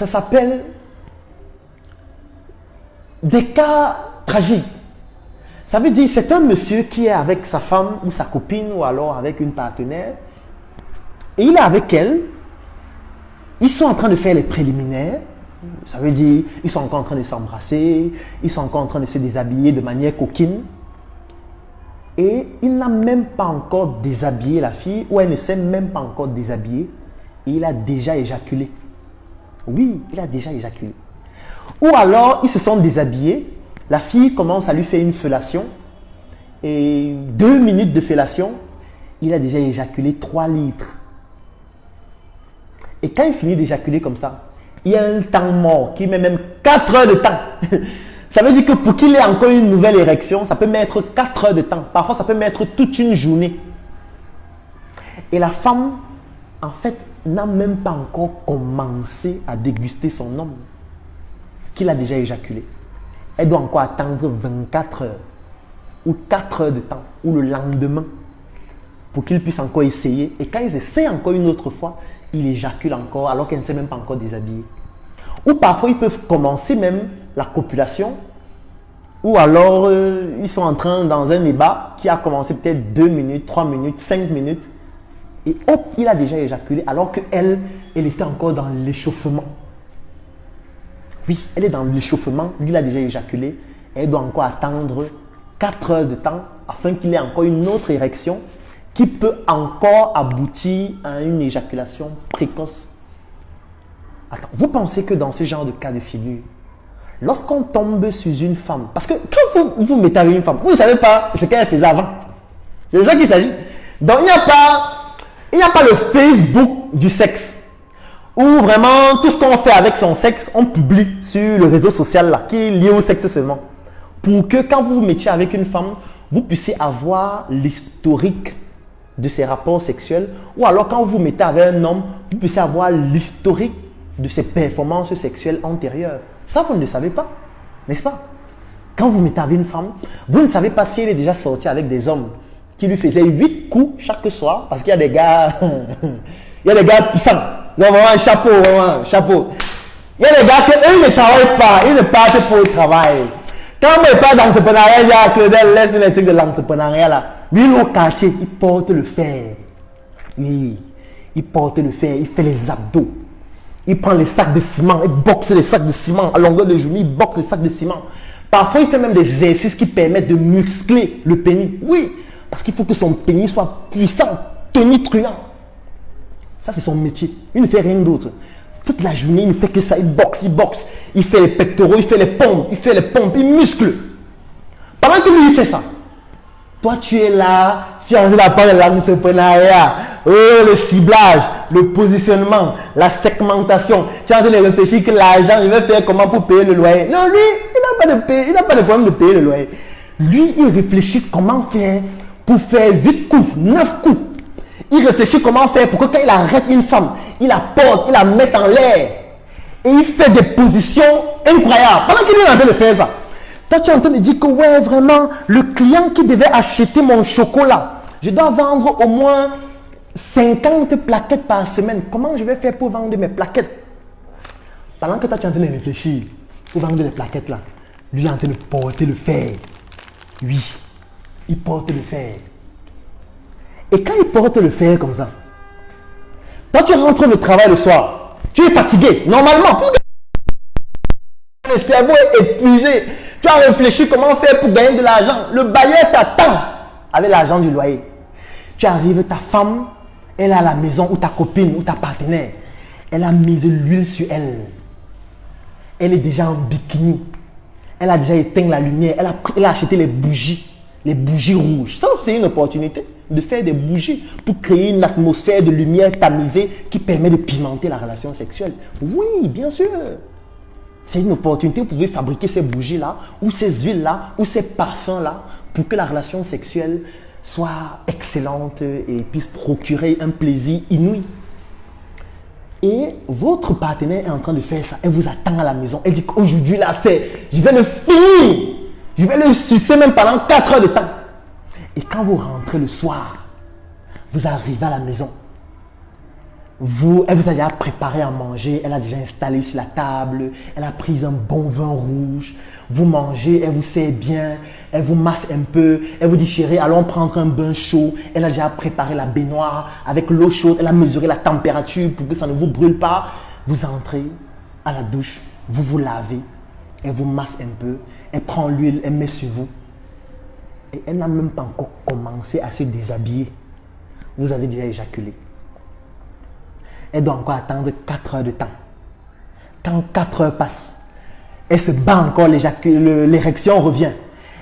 Ça s'appelle des cas tragiques. Ça veut dire, c'est un monsieur qui est avec sa femme ou sa copine ou alors avec une partenaire. Et il est avec elle. Ils sont en train de faire les préliminaires. Ça veut dire, ils sont encore en train de s'embrasser. Ils sont encore en train de se déshabiller de manière coquine. Et il n'a même pas encore déshabillé la fille, ou elle ne s'est même pas encore déshabillée. Et il a déjà éjaculé. Oui, il a déjà éjaculé. Ou alors, ils se sont déshabillés. La fille commence à lui faire une fellation. Et 2 minutes de fellation, il a déjà éjaculé 3 litres. Et quand il finit d'éjaculer comme ça, il y a un temps mort qui met même 4 heures de temps. Ça veut dire que pour qu'il ait encore une nouvelle érection, ça peut mettre 4 heures de temps. Parfois, ça peut mettre toute une journée. Et la femme, en fait, n'a même pas encore commencé à déguster son homme qu'il a déjà éjaculé. Elle doit encore attendre 24 heures ou 4 heures de temps ou le lendemain pour qu'il puisse encore essayer. Et quand ils essaient encore une autre fois, il éjacule encore alors qu'elle ne s'est même pas encore déshabillée. Ou parfois, ils peuvent commencer même la copulation ou alors ils sont en train dans un débat qui a commencé peut-être 2 minutes, 3 minutes, 5 minutes et hop, il a déjà éjaculé alors qu'elle, elle était encore dans l'échauffement. Oui, elle est dans l'échauffement, lui il a déjà éjaculé. Elle doit encore attendre 4 heures de temps afin qu'il ait encore une autre érection qui peut encore aboutir à une éjaculation précoce. Attends, vous pensez que dans ce genre de cas de figure, lorsqu'on tombe sur une femme, parce que quand vous mettez avec une femme, vous ne savez pas ce qu'elle faisait avant. C'est de ça qu'il s'agit. Donc il n'y a pas le Facebook du sexe. Où vraiment tout ce qu'on fait avec son sexe, on publie sur le réseau social là, qui est lié au sexe seulement. Pour que quand vous vous mettiez avec une femme, vous puissiez avoir l'historique de ses rapports sexuels. Ou alors quand vous vous mettez avec un homme, vous puissiez avoir l'historique de ses performances sexuelles antérieures. Ça, vous ne le savez pas, n'est-ce pas? Quand vous mettez avec une femme, vous ne savez pas si elle est déjà sortie avec des hommes qui lui faisaient 8 coups chaque soir. Parce qu'il y a des gars, il y a des gars puissants. Ils ont vraiment un chapeau, vraiment un chapeau. Il y a des gars qui, eux, ils ne travaillent pas, ils ne partent pas au travail. Quand on ne parle d'entrepreneuriat, il y a Claudel, laisse les trucs de l'entrepreneuriat là. Lui, au quartier, il porte le fer. Oui, il porte le fer, il fait les abdos. Il prend les sacs de ciment, il boxe les sacs de ciment à longueur de journée, il boxe les sacs de ciment. Parfois, il fait même des exercices qui permettent de muscler le pénis. Oui, parce qu'il faut que son pénis soit puissant, tonitruant. Ça, c'est son métier. Il ne fait rien d'autre. Toute la journée, il ne fait que ça. Il boxe, il boxe. Il fait les pectoraux, il fait les pompes, il muscle. Pendant que lui, il fait ça, toi, tu es là, tu es en train de parler de l'entrepreneuriat, le ciblage, le positionnement, la segmentation. Tu es en train de réfléchir que l'argent, il va faire comment pour payer le loyer. Non, lui, il n'a pas de problème de payer le loyer. Lui, il réfléchit comment faire pour faire 8 coups, 9 coups. Il réfléchit comment faire pour que quand il arrête une femme, il la porte, il la met en l'air. Et il fait des positions incroyables. Pendant qu'il est en train de faire ça, toi tu es en train de dire que ouais, vraiment, le client qui devait acheter mon chocolat, je dois vendre au moins 50 plaquettes par semaine. Comment je vais faire pour vendre mes plaquettes? Pendant que toi tu es en train de réfléchir pour vendre les plaquettes là, lui est en train de porter le fer. Oui, il porte le fer. Et quand il porte le fer comme ça, toi tu rentres le travail le soir, tu es fatigué, normalement, le cerveau est épuisé, tu as réfléchi comment faire pour gagner de l'argent, le bailleur t'attend avec l'argent du loyer. Tu arrives, ta femme, elle est à la maison, ou ta copine, ou ta partenaire, elle a mis de l'huile sur elle. Elle est déjà en bikini, elle a déjà éteint la lumière, elle a acheté les bougies rouges. Ça, c'est une opportunité de faire des bougies pour créer une atmosphère de lumière tamisée qui permet de pimenter la relation sexuelle. Oui, bien sûr. C'est une opportunité, vous pouvez fabriquer ces bougies-là, ou ces huiles-là, ou ces parfums-là, pour que la relation sexuelle soit excellente et puisse procurer un plaisir inouï. Et votre partenaire est en train de faire ça, elle vous attend à la maison, elle dit qu'aujourd'hui là, je vais le finir, je vais le sucer même pendant 4 heures de temps. Et quand vous rentrez le soir, vous arrivez à la maison, Elle vous a déjà préparé à manger, elle a déjà installé sur la table, elle a pris un bon vin rouge. Vous mangez, elle vous sert bien, elle vous masse un peu, elle vous dit chérie, allons prendre un bain chaud. Elle a déjà préparé la baignoire avec l'eau chaude, elle a mesuré la température pour que ça ne vous brûle pas. Vous entrez à la douche, vous vous lavez, elle vous masse un peu, elle prend l'huile, elle met sur vous. Et elle n'a même pas encore commencé à se déshabiller. Vous avez déjà éjaculé. Elle doit encore attendre 4 heures de temps. Quand 4 heures passent, elle se bat encore, l'érection revient.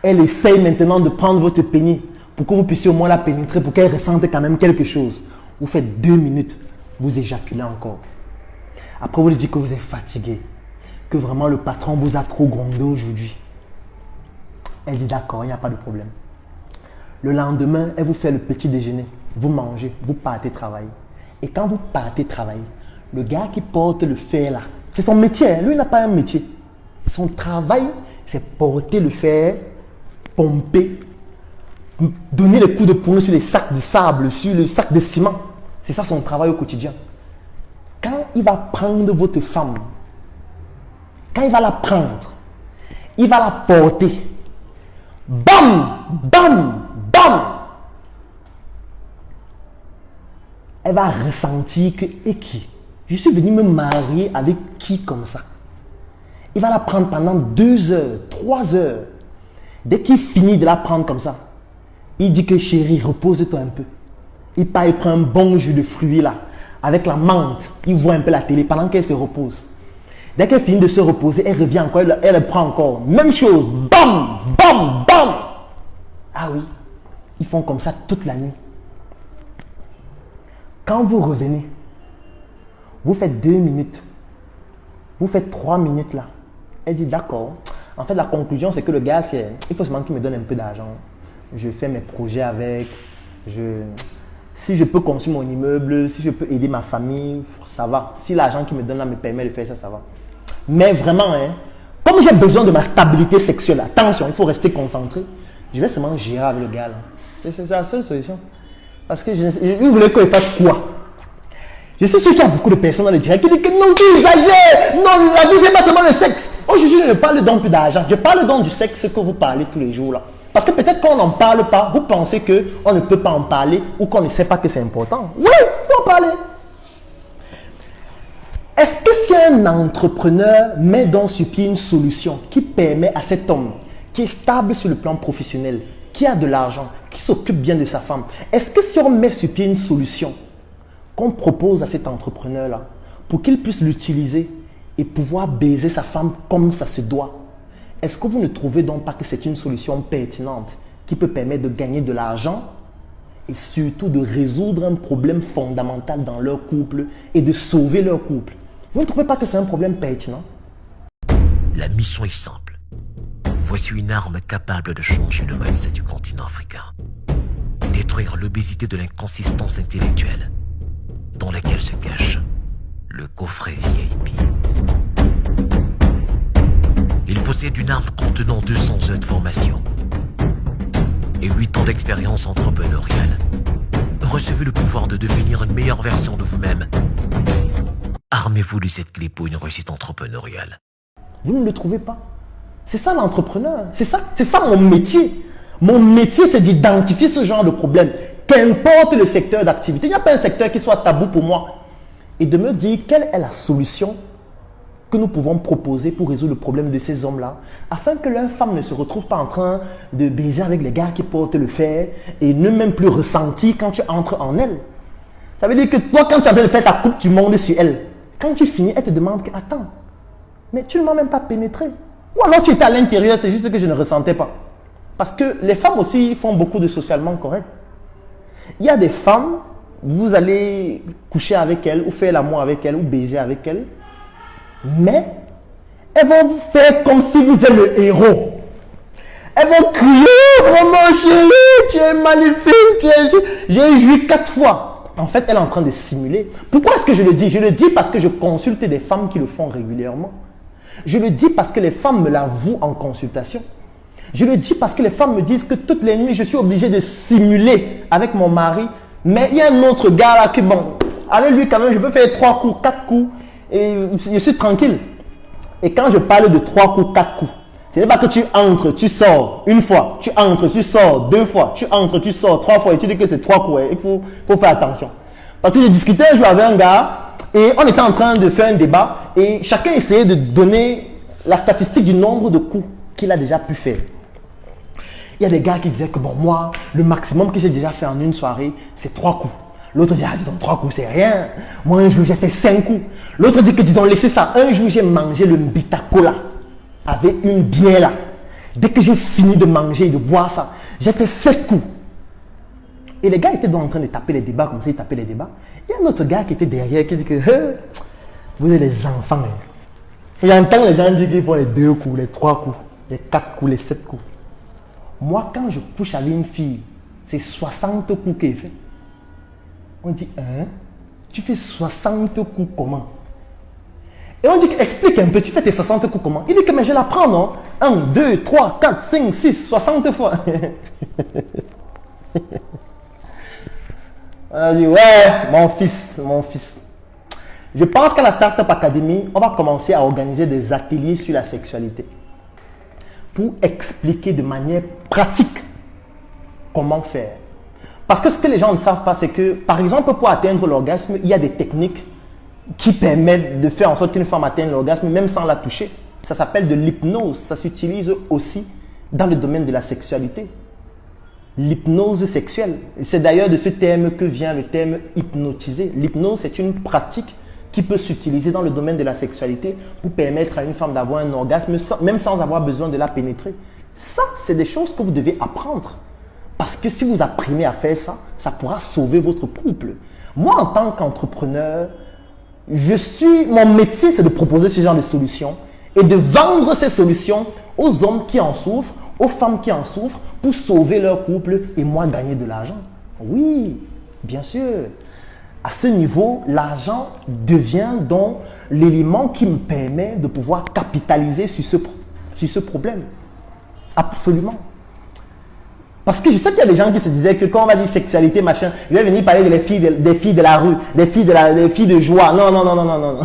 Elle essaye maintenant de prendre votre pénis pour que vous puissiez au moins la pénétrer, pour qu'elle ressente quand même quelque chose. Vous faites 2 minutes, vous éjaculez encore. Après, vous lui dites que vous êtes fatigué, que vraiment le patron vous a trop grondé aujourd'hui. Elle dit d'accord, il n'y a pas de problème. Le lendemain, elle vous fait le petit déjeuner. Vous mangez, vous partez travailler. Et quand vous partez travailler, le gars qui porte le fer là, c'est son métier. Lui, il n'a pas un métier. Son travail, c'est porter le fer, pomper, donner les coups de poing sur les sacs de sable, sur le sac de ciment. C'est ça son travail au quotidien. Quand il va prendre votre femme, quand il va la prendre, il va la porter. Bam, bam, bam. Elle va ressentir que, et qui? Je suis venu me marier avec qui comme ça? Il va la prendre pendant 2 heures, 3 heures. Dès qu'il finit de la prendre comme ça, il dit que chérie, repose-toi un peu. Il part, il prend un bon jus de fruits là, avec la menthe. Il voit un peu la télé pendant qu'elle se repose. Dès qu'elle finit de se reposer, elle revient encore, elle prend encore. Même chose, bam, bam, bam. Ah oui, ils font comme ça toute la nuit. Quand vous revenez, vous faites 2 minutes, vous faites 3 minutes là. Elle dit d'accord. En fait, la conclusion, c'est que le gars, il faut seulement qu'il me donne un peu d'argent. Je fais mes projets avec. Si je peux construire mon immeuble, si je peux aider ma famille, ça va. Si l'argent qu'il me donne là me permet de faire ça, ça va. Mais vraiment, comme j'ai besoin de ma stabilité sexuelle, attention, il faut rester concentré. Je vais seulement gérer avec le gars là. C'est la seule solution. Parce que je voulais qu'il fasse quoi? Je suis sûr qu'il y a beaucoup de personnes dans le direct qui disent que non, tu exagères. Non, la vie, c'est pas seulement le sexe. Aujourd'hui, je ne parle donc plus d'argent. Je parle donc du sexe que vous parlez tous les jours là. Parce que peut-être qu'on n'en parle pas, vous pensez qu'on ne peut pas en parler ou qu'on ne sait pas que c'est important. Oui, il faut en parler. Est-ce que si un entrepreneur met donc sur pied une solution qui permet à cet homme qui est stable sur le plan professionnel, qui a de l'argent, qui s'occupe bien de sa femme, est-ce que si on met sur pied une solution qu'on propose à cet entrepreneur-là pour qu'il puisse l'utiliser et pouvoir baiser sa femme comme ça se doit, est-ce que vous ne trouvez donc pas que c'est une solution pertinente qui peut permettre de gagner de l'argent et surtout de résoudre un problème fondamental dans leur couple et de sauver leur couple? Vous ne trouvez pas que c'est un problème pertinent? La mission est simple. Voici une arme capable de changer le mindset du continent africain. Détruire l'obésité de l'inconsistance intellectuelle dans laquelle se cache le coffret VIP. Il possède une arme contenant 200 heures de formation et 8 ans d'expérience entrepreneuriale. Recevez le pouvoir de devenir une meilleure version de vous-même. Armez-vous de cette clé pour une réussite entrepreneuriale. Vous ne le trouvez pas? C'est ça l'entrepreneur. C'est ça mon métier. Mon métier, c'est d'identifier ce genre de problème. Qu'importe le secteur d'activité, il n'y a pas un secteur qui soit tabou pour moi. Et de me dire quelle est la solution que nous pouvons proposer pour résoudre le problème de ces hommes-là, afin que leur femme ne se retrouve pas en train de baiser avec les gars qui portent le fer et ne même plus ressentir quand tu entres en elle. Ça veut dire que toi, quand tu es en train de faire ta coupe, tu montes sur elle. Quand tu finis, elle te demande que, attends, mais tu ne m'as même pas pénétré. Ou alors tu étais à l'intérieur, c'est juste que je ne ressentais pas. Parce que les femmes aussi font beaucoup de socialement correct. Il y a des femmes, vous allez coucher avec elles, ou faire l'amour avec elles, ou baiser avec elles, mais elles vont vous faire comme si vous êtes le héros. Elles vont crier, vraiment chérie, tu es magnifique, j'ai joui 4 fois. En fait, elle est en train de simuler. Pourquoi est-ce que je le dis? Je le dis parce que je consulte des femmes qui le font régulièrement. Je le dis parce que les femmes me l'avouent en consultation. Je le dis parce que les femmes me disent que toutes les nuits, je suis obligé de simuler avec mon mari. Mais il y a un autre gars là qui, bon, Avec lui, quand même, je peux faire 3 coups, 4 coups et je suis tranquille. Et quand je parle de 3 coups, 4 coups, ce n'est pas que tu entres, tu sors une fois, tu entres, tu sors 2 fois, tu entres, tu sors 3 fois et tu dis que c'est 3 coups. Il faut faire attention. Parce que je discutais un jour avec un gars et on était en train de faire un débat et chacun essayait de donner la statistique du nombre de coups qu'il a déjà pu faire. Il y a des gars qui disaient que bon, moi, le maximum que j'ai déjà fait en une soirée, c'est 3 coups. L'autre dit, ah, dis donc, 3 coups, c'est rien. Moi, un jour, j'ai fait 5 coups. L'autre dit que, dis donc, laissez ça. Un jour, j'ai mangé le Mbita Cola avec une bière là. Dès que j'ai fini de manger et de boire ça, j'ai fait 7 coups. Et les gars étaient donc en train de taper les débats, comme ça, ils tapaient les débats. Il y a un autre gars qui était derrière qui dit que, vous êtes les enfants. Hein. J'entends les gens dire qu'ils font les 2 coups, les 3 coups, les 4 coups, les 7 coups. Moi, quand je couche avec une fille, c'est 60 coups qu'elle fait. On dit, hein? Tu fais 60 coups comment? Et on dit, explique un peu, tu fais tes 60 coups comment? Il dit que, mais je la prends, non? 1, 2, 3, 4, 5, 6, 60 fois. On dit, ouais, mon fils. Je pense qu'à la Startup Academy, on va commencer à organiser des ateliers sur la sexualité pour expliquer de manière pratique comment faire. Parce que ce que les gens ne savent pas, c'est que, par exemple, pour atteindre l'orgasme, il y a des techniques qui permettent de faire en sorte qu'une femme atteigne l'orgasme, même sans la toucher. Ça s'appelle de l'hypnose. Ça s'utilise aussi dans le domaine de la sexualité. L'hypnose sexuelle. C'est d'ailleurs de ce terme que vient le terme hypnotiser. L'hypnose, c'est une pratique qui peut s'utiliser dans le domaine de la sexualité pour permettre à une femme d'avoir un orgasme, même sans avoir besoin de la pénétrer. Ça, c'est des choses que vous devez apprendre. Parce que si vous apprenez à faire ça, ça pourra sauver votre couple. Moi, en tant qu'entrepreneur, mon métier, c'est de proposer ce genre de solutions et de vendre ces solutions aux hommes qui en souffrent, aux femmes qui en souffrent, pour sauver leur couple et moi gagner de l'argent. Oui, bien sûr. À ce niveau, l'argent devient donc l'élément qui me permet de pouvoir capitaliser sur ce problème. Absolument. Parce que je sais qu'il y a des gens qui se disaient que quand on va dire sexualité, machin, je vais venir parler des filles de la rue, des filles de joie. Non.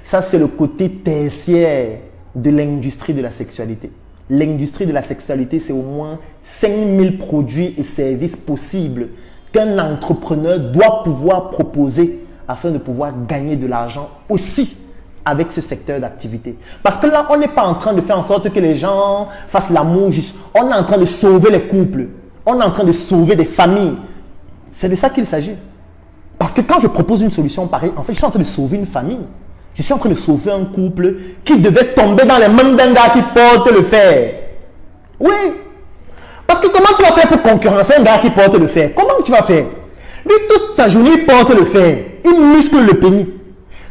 Ça, c'est le côté tertiaire de l'industrie de la sexualité. L'industrie de la sexualité, c'est au moins 5000 produits et services possibles qu'un entrepreneur doit pouvoir proposer afin de pouvoir gagner de l'argent aussi avec ce secteur d'activité. Parce que là, on n'est pas en train de faire en sorte que les gens fassent l'amour juste. On est en train de sauver les couples. On est en train de sauver des familles. C'est de ça qu'il s'agit. Parce que quand je propose une solution pareille, en fait, je suis en train de sauver une famille. Je suis en train de sauver un couple qui devait tomber dans les mains d'un gars qui porte le fer. Oui. Parce que comment tu vas faire pour concurrencer un gars qui porte le fer? Comment tu vas faire? Lui, toute sa journée, il porte le fer. Il muscle le pénis.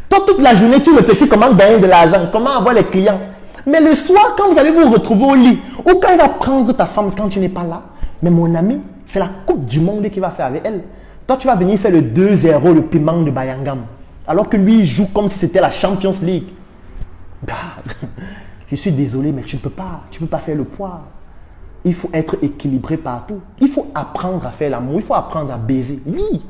Toi, toute la journée, tu réfléchis comment gagner de l'argent, comment avoir les clients. Mais le soir, quand vous allez vous retrouver au lit, ou quand il va prendre ta femme quand tu n'es pas là, mais mon ami, c'est la coupe du monde qu'il va faire avec elle. Toi, tu vas venir faire le 2-0, le piment de Bayangam. Alors que lui, il joue comme si c'était la Champions League. Je suis désolé, mais tu ne peux pas. Tu ne peux pas faire le poids. Il faut être équilibré partout. Il faut apprendre à faire l'amour. Il faut apprendre à baiser. Oui.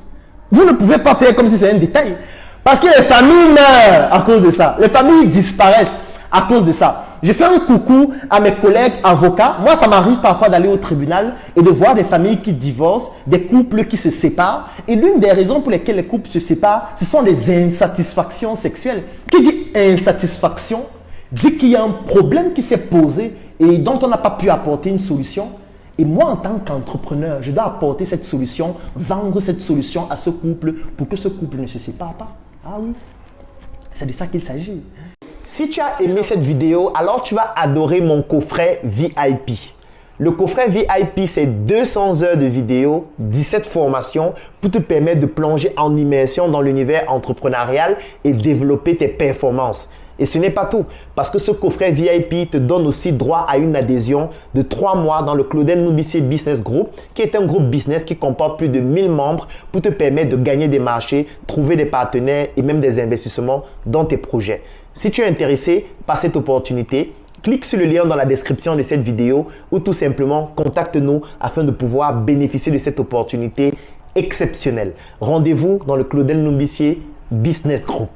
Vous ne pouvez pas faire comme si c'était un détail. Parce que les familles meurent à cause de ça. Les familles disparaissent à cause de ça. Je fais un coucou à mes collègues avocats. Moi, ça m'arrive parfois d'aller au tribunal et de voir des familles qui divorcent, des couples qui se séparent. Et l'une des raisons pour lesquelles les couples se séparent, ce sont des insatisfactions sexuelles. Qui dit insatisfaction, dit qu'il y a un problème qui s'est posé et dont on n'a pas pu apporter une solution. Et moi, en tant qu'entrepreneur, je dois apporter cette solution, vendre cette solution à ce couple pour que ce couple ne se sépare pas. Ah oui, c'est de ça qu'il s'agit. Si tu as aimé cette vidéo, alors tu vas adorer mon coffret VIP. Le coffret VIP, c'est 200 heures de vidéos, 17 formations pour te permettre de plonger en immersion dans l'univers entrepreneurial et développer tes performances. Et ce n'est pas tout, parce que ce coffret VIP te donne aussi droit à une adhésion de 3 mois dans le Claudel Noubissé Business Group, qui est un groupe business qui comporte plus de 1000 membres pour te permettre de gagner des marchés, trouver des partenaires et même des investissements dans tes projets. Si tu es intéressé par cette opportunité, clique sur le lien dans la description de cette vidéo ou tout simplement contacte-nous afin de pouvoir bénéficier de cette opportunité exceptionnel. Rendez-vous dans le Claudel Numbissier Business Group.